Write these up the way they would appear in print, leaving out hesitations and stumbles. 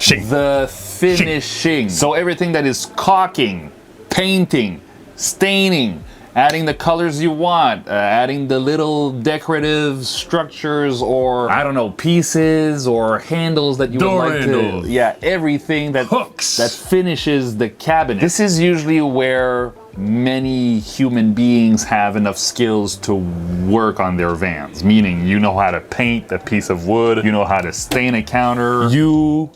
The finishing. So everything that is caulking, painting, staining, adding the colors you want, adding the little decorative structures or, I don't know, pieces or handles that you would like to. Yeah, everything that hooks that finishes the cabinet. This is usually where many human beings have enough skills to work on their vans, meaning you know how to paint a piece of wood, you know how to stain a counter, you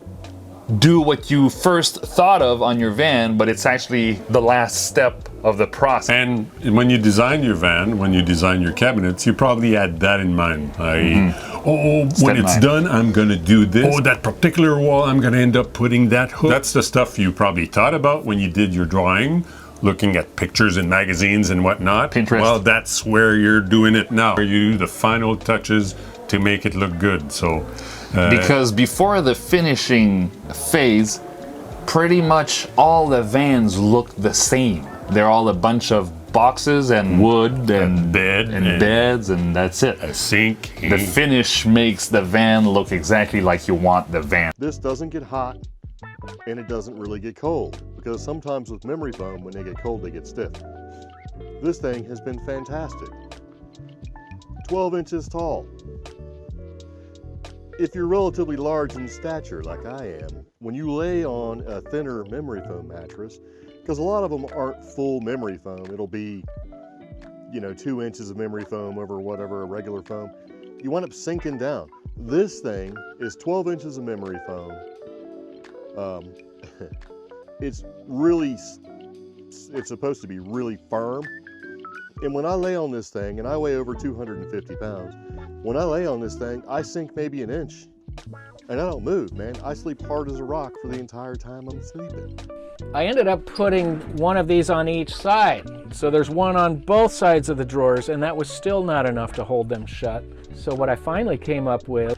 do what you first thought of on your van, but it's actually the last step of the process. And when you design your van, when you design your cabinets, you probably had that in mind. When it's done, I'm gonna do this. Oh, that particular wall, I'm gonna end up putting that hook. That's the stuff you probably thought about when you did your drawing, looking at pictures in magazines and whatnot. Pinterest. Well, that's where you're doing it now. Where you do the final touches to make it look good. So, because before the finishing phase, pretty much all the vans look the same. They're all a bunch of boxes and wood and beds, and that's it. A sink. The finish makes the van look exactly like you want the van. This doesn't get hot, and it doesn't really get cold, because sometimes with memory foam, when they get cold, they get stiff. This thing has been fantastic. 12 inches tall. If you're relatively large in stature, like I am, when you lay on a thinner memory foam mattress, because a lot of them aren't full memory foam, it'll be, 2 inches of memory foam over whatever, a regular foam, you wind up sinking down. This thing is 12 inches of memory foam. It's supposed to be really firm. And when I lay on this thing, and I weigh over 250 pounds, when I lay on this thing, I sink maybe an inch. And I don't move, man. I sleep hard as a rock for the entire time I'm sleeping. I ended up putting one of these on each side. So there's one on both sides of the drawers, and that was still not enough to hold them shut. So what I finally came up with,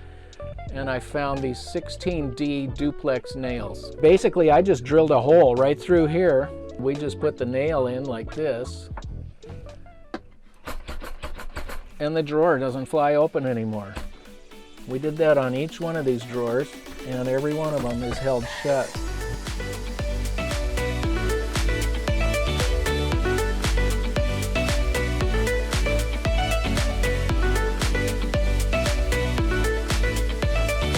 and I found these 16D duplex nails. Basically, I just drilled a hole right through here. We just put the nail in like this, and the drawer doesn't fly open anymore. We did that on each one of these drawers, and every one of them is held shut.